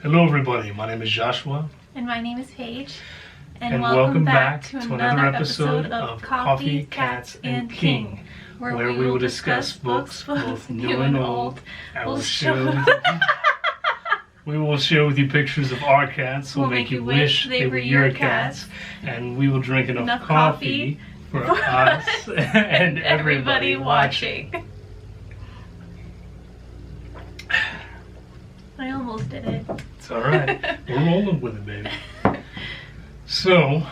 Hello everybody, my name is Joshua. And my name is Paige. And welcome back to another episode of Coffee, Cats, and King, where we will discuss books both new and old. We will share with you pictures of our cats. We'll make you wish they were your cats. And we will drink enough coffee for us and everybody watching. I almost did it. It's alright. We're rolling with it, baby. So,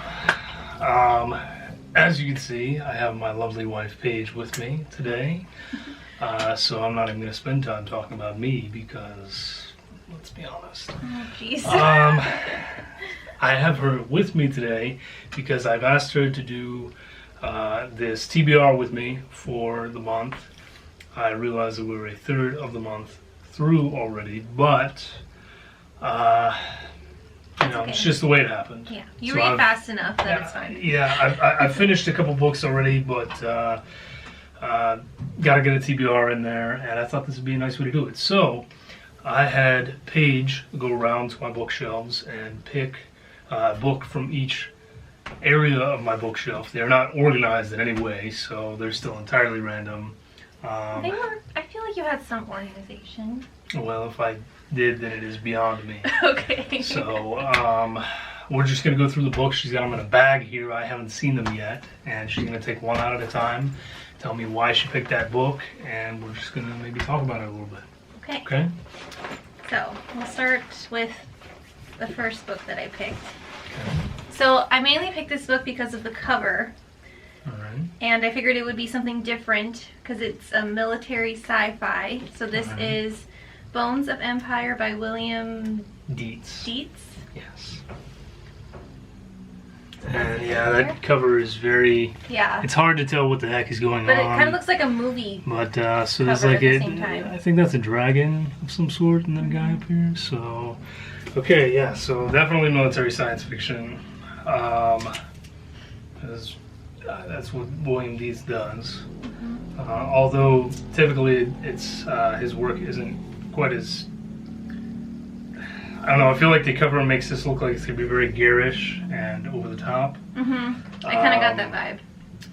as you can see, I have my lovely wife Paige with me today. So I'm not even going to spend time talking about me because, let's be honest. Oh, jeez. I have her with me today because I've asked her to do this TBR with me for the month. I realized that we were a third of the month through already, but you know, it's just the way it happened. Yeah, you read fast enough that it's fine. Yeah, I finished a couple books already, but gotta get a TBR in there, and I thought this would be a nice way to do it. So I had Paige go around to my bookshelves and pick a book from each area of my bookshelf. They're not organized in any way, so they're still entirely random. They were. I feel like you had some organization. Well, if I did, then it is beyond me. Okay. So, we're just going to go through the books. She's got them in a bag here. I haven't seen them yet. And she's going to take one out at a time, tell me why she picked that book, and we're just going to maybe talk about it a little bit. Okay. Okay? So, we'll start with the first book that I picked. Okay. So, I mainly picked this book because of the cover. Alright. And I figured it would be something different because it's a military sci-fi. So this is Bones of Empire by William Dietz. Yes. And yeah, that cover is very... Yeah. It's hard to tell what the heck is going on. But it kind of looks like a movie. But, so there's like I think that's a dragon of some sort in that guy up here. So, okay, yeah, so definitely military science fiction. That's what William Dietz does. Although typically it's his work isn't quite as, I don't know, I feel like the cover makes this look like it's going to be very garish and over the top. I kind of got that vibe.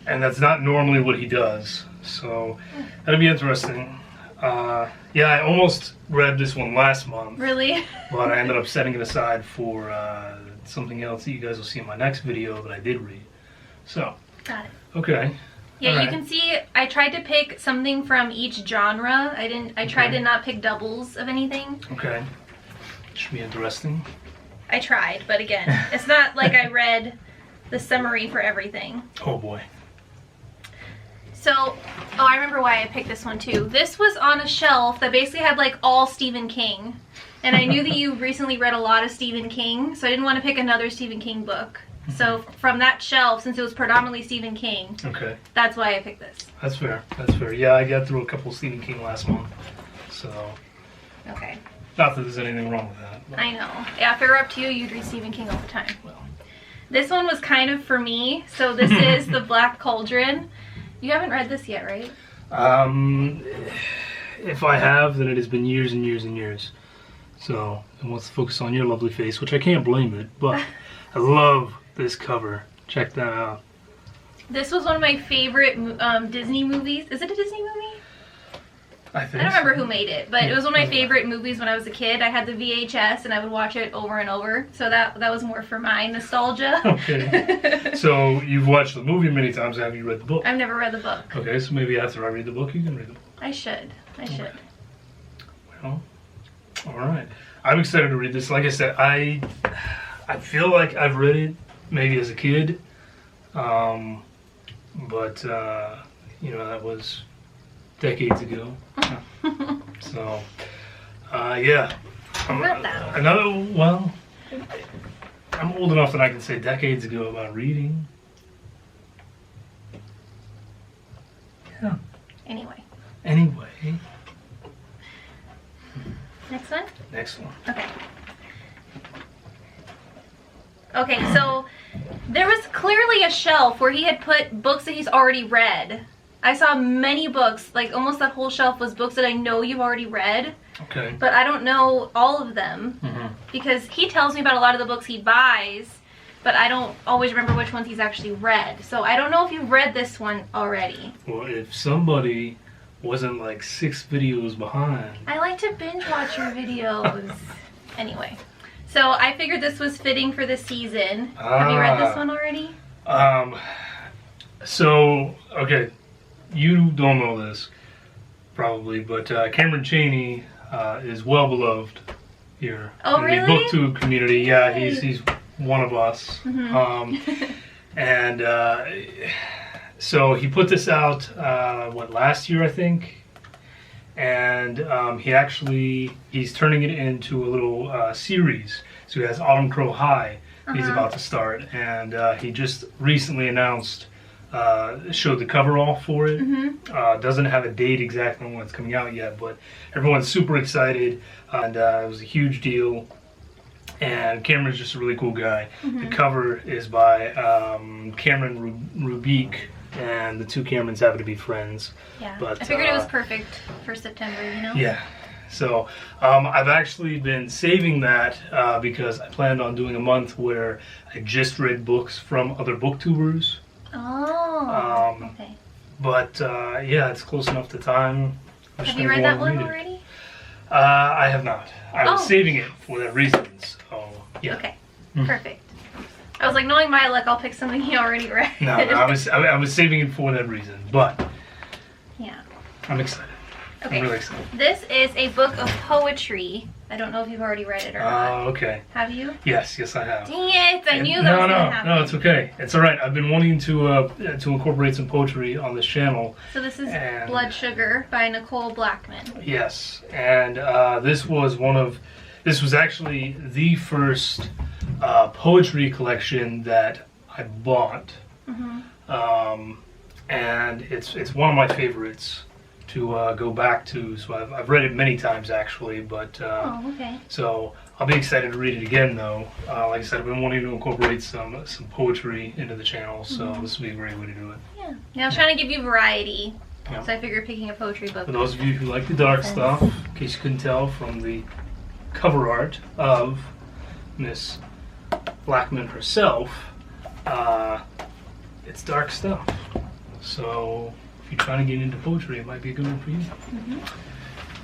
And that's not normally what he does. So that'll be interesting. Yeah, I almost read this one last month. Really? But I ended up setting it aside for something else that you guys will see in my next video that I did read. So. Got it. Okay. Yeah, you can see I tried to pick something from each genre. I tried to not pick doubles of anything. Okay. Should be interesting. I tried, but again, it's not like I read the summary for everything. Oh boy. So, I remember why I picked this one too. This was on a shelf that basically had like all Stephen King. And I knew that you recently read a lot of Stephen King, so I didn't want to pick another Stephen King book. So from that shelf, since it was predominantly Stephen King, that's why I picked this. That's fair. That's fair. Yeah, I got through a couple Stephen King last month. So. Okay. Not that there's anything wrong with that. But. I know. Yeah, if it were up to you, you'd read Stephen King all the time. Well. This one was kind of for me. So this is The Black Cauldron. You haven't read this yet, right? If I have, then it has been years and years and years. So I want to focus on your lovely face, which I can't blame it, but I love this cover. Check that out. This was one of my favorite Disney movies. Is it a Disney movie? I think I don't remember who made it, but it was one of my favorite movies when I was a kid. I had the VHS and I would watch it over and over. So that was more for my nostalgia. Okay. So you've watched the movie many times. Have you read the book? I've never read the book. Okay, so maybe after I read the book, you can read the book. I should. Well, all right. I'm excited to read this. Like I said, I feel like I've read it maybe as a kid, but you know, that was decades ago. So yeah, well, I'm old enough that I can say decades ago about reading. Yeah. Anyway. Next one? Next one. Okay. Okay, so there was clearly a shelf where he had put books that he's already read. I saw many books, like almost that whole shelf was books that I know you've already read. Okay. But I don't know all of them because he tells me about a lot of the books he buys, but I don't always remember which ones he's actually read. So I don't know if you've read this one already. Well, if somebody wasn't like 6 videos behind. I like to binge watch your videos. Anyway, so I figured this was fitting for the season. Have you read this one already? So, okay, you don't know this probably, but Cameron Chaney is well beloved here in the BookTube community. Yeah, he's one of us. And so he put this out last year, I think, and he's turning it into a little series. So he has Autumn Crow High he's about to start, and he just recently announced, showed the cover off for it. Doesn't have a date exactly when it's coming out yet, but everyone's super excited, and it was a huge deal. And Cameron's just a really cool guy. The cover is by Cameron Rubique, and the two Camerons happen to be friends. Yeah, but I figured it was perfect for September, you know? Yeah. So I've actually been saving that because I planned on doing a month where I just read books from other booktubers. Oh, okay. But yeah, it's close enough to time. Have you read that one already? I have not. I was saving it for that reason. So yeah. Okay, perfect. I was like, knowing my luck, I'll pick something he already read. No, I was saving it for that reason, but yeah, I'm excited. Okay. I'm really excited. This is a book of poetry. I don't know if you've already read it or not. Oh, okay. Have you? Yes, I have. Dang it! I knew that was gonna happen. No, it's okay. It's all right. I've been wanting to incorporate some poetry on this channel. So this is Blood Sugar by Nicole Blackman. Yes, and this was actually the first poetry collection that I bought, and it's one of my favorites to go back to. So I've read it many times actually, but so I'll be excited to read it again though. Like I said, I've been wanting to incorporate some poetry into the channel, so this will be a great way to do it. Yeah, I was trying to give you variety, so I figured picking a poetry book. For those of you who like the dark stuff, in case you couldn't tell from the cover art of Miss Blackman herself, it's dark stuff. So if you're trying to get into poetry, it might be a good one for you.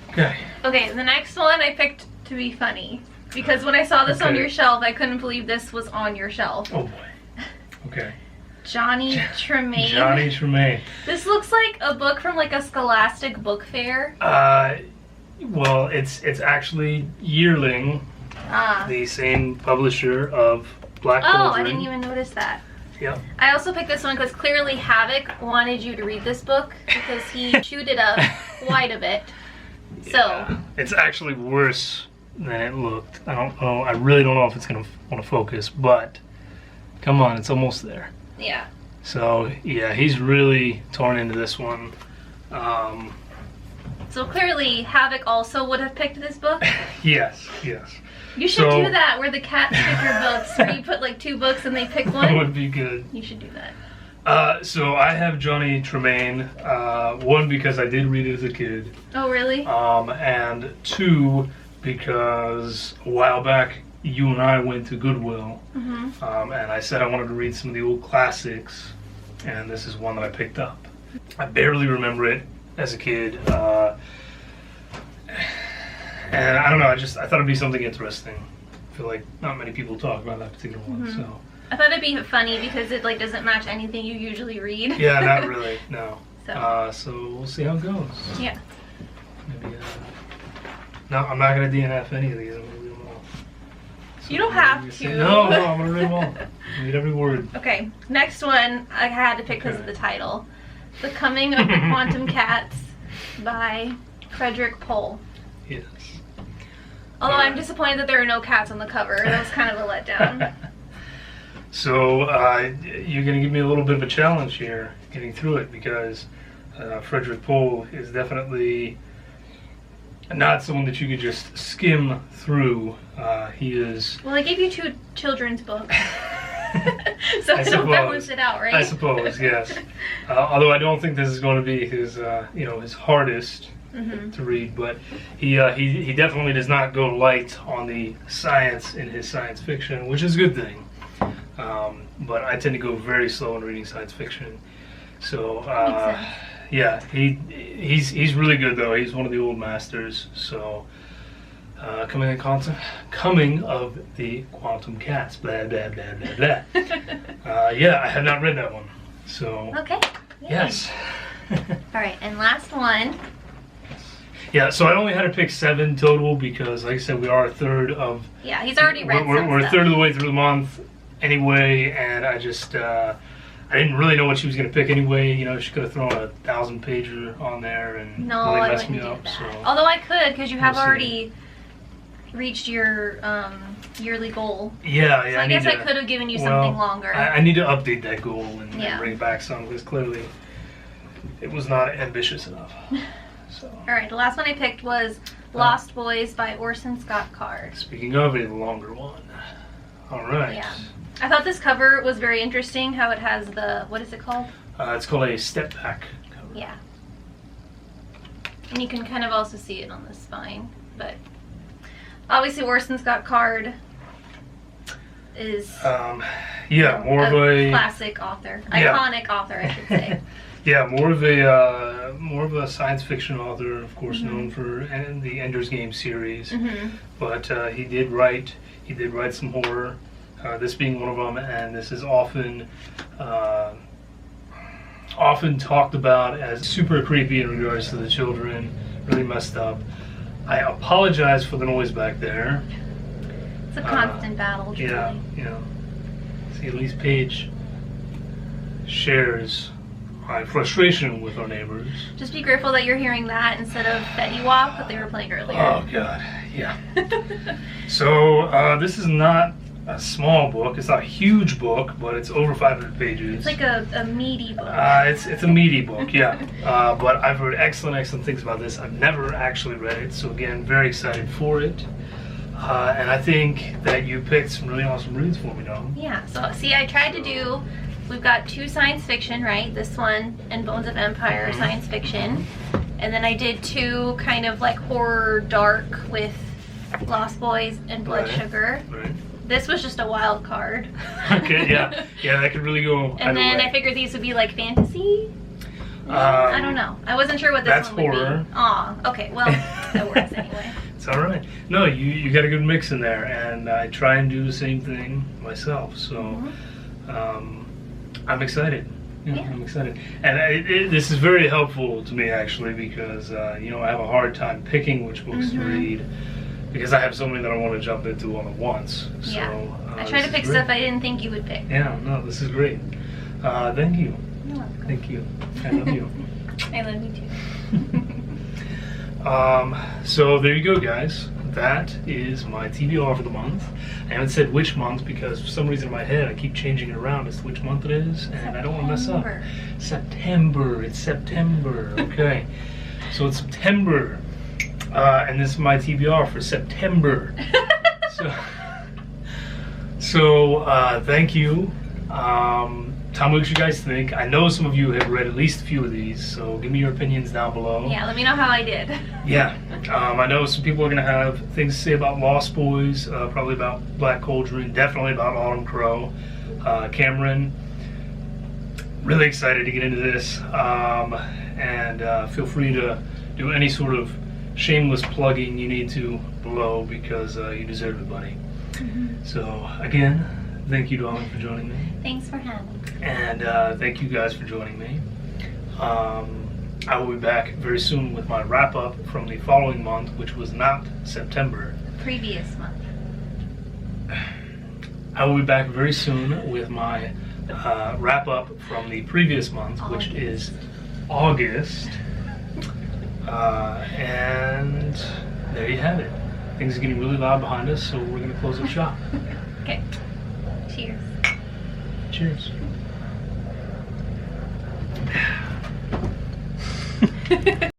Okay. Okay, the next one I picked to be funny because when I saw this on your shelf, I couldn't believe this was on your shelf. Oh boy. Okay. Johnny Tremaine. Johnny Tremaine. This looks like a book from like a Scholastic book fair. Well, it's actually Yearling, the same publisher of Black Cauldron. Oh, I didn't even notice that. Yep. I also picked this one because clearly Havoc wanted you to read this book because he chewed it up quite a bit. Yeah. So it's actually worse than it looked. I don't know. I really don't know if it's gonna want to focus, but come on, it's almost there. Yeah. So yeah, he's really torn into this one. So clearly Havoc also would have picked this book? Yes. You should do that where the cats pick your books, where you put like 2 books and they pick one. That would be good. You should do that. So I have Johnny Tremaine, one because I did read it as a kid. Oh really? And 2 because a while back you and I went to Goodwill, and I said I wanted to read some of the old classics, and this is one that I picked up. I barely remember it as a kid. And I don't know, I thought it'd be something interesting. I feel like not many people talk about that particular one, so. I thought it'd be funny because it like doesn't match anything you usually read. Yeah, not really, no. So we'll see how it goes. Yeah. Maybe, no, I'm not gonna DNF any of these. I'm gonna read them all. So you don't have to. No, I'm gonna read them all. Read every word. Okay, next one I had to pick because of the title. The Coming of the Quantum Cats by Frederick Pohl. Yes. Although I'm disappointed that there are no cats on the cover. That was kind of a letdown. So you're going to give me a little bit of a challenge here getting through it because Frederick Pohl is definitely not someone that you could just skim through. He is... Well, I gave you 2 children's books. So I it'll suppose. balance it out, right? I suppose, yes. Although I don't think this is going to be his, his hardest to read, but he definitely does not go light on the science in his science fiction, which is a good thing. But I tend to go very slow in reading science fiction. So yeah, he's really good though. He's one of the old masters. So coming of the Quantum Cats, blah blah blah blah blah. Yeah, I have not read that one. So Okay. Yay. yes. All right, and last one. Yeah, so I only had to pick 7 total because, like I said, we are a third of. Yeah, he's already read We're a stuff. third of the way through the month anyway, and I just I didn't really know what she was gonna pick anyway. You know, she could have thrown a 1,000-pager on there and No, really I messed wouldn't me do up. that. So Although I could, because you have We'll see. already reached your yearly goal. yeah, So I need guess I to- could have given you well, something longer. I need to update that goal and Yeah. bring back some because clearly it was not ambitious enough. So All right, the last one I picked was Lost Boys by Orson Scott Card. speaking of a longer one, all right. Yeah. I thought this cover was very interesting, how it has the, what is it called? It's called a step back cover. Yeah. And you can kind of also see it on the spine, but obviously Orson Scott Card is Yeah, more of a classic author, Yeah. iconic author, I should say. yeah, more of a science fiction author, of course, known for the Ender's Game series. But he did write some horror. This being one of them, and this is often talked about as super creepy in regards to the children, really messed up. I apologize for the noise back there. It's a constant battle, truly. Yeah, see, at least Paige shares my frustration with our neighbors. Just be grateful that you're hearing that instead of Betty Wap that they were playing earlier. Oh God, yeah. So this is not a small book. It's not a huge book, but it's over 500 pages. It's like a meaty book. It's a meaty book, yeah. But I've heard excellent things about this. I've never actually read it, so again, very excited for it. And I think that you picked some really awesome reads for me, Dom. Yeah, so see, I tried to do, we've got 2 science fiction, right? This one and Bones of Empire, science fiction. And then I did 2 kind of like horror dark with Lost Boys and Blood Right. Sugar. Right. This was just a wild card. Okay, yeah, that could really go either And then way. I figured these would be like fantasy. I don't know. I wasn't sure what this that's one would horror. be. Aw, okay, well, that works anyway. It's all right. No, you got a good mix in there, and I try and do the same thing myself. So I'm excited. Yeah, I'm excited, and this is very helpful to me actually because I have a hard time picking which books to read because I have so many that I want to jump into all at once. Yeah. So I try to pick stuff I didn't think you would pick. Yeah, no, this is great. Thank you. You're welcome. Thank you. I love you. I love you too. So there you go, guys. That is my TBR for the month. I haven't said which month because for some reason in my head I keep changing it around as to which month it is, and I don't want to mess up. September. It's September. Okay. So it's September, and this is my TBR for September. So thank you. Tell me what you guys think. I know some of you have read at least a few of these, so give me your opinions down below. Yeah, let me know how I did. Yeah. I know some people are going to have things to say about Lost Boys, probably about Black Cauldron, definitely about Autumn Crow. Cameron, really excited to get into this. And feel free to do any sort of shameless plugging you need to below because you deserve it, buddy. So, again, thank you, Dawn, for joining me. Thanks for having me. And thank you guys for joining me. I will be back very soon with my wrap up from the following month, which was not September. Previous month. I will be back very soon with my wrap up from the previous month, which is August. And there you have it. Things are getting really loud behind us, so we're going to close up shop. Okay. Cheers. Cheers.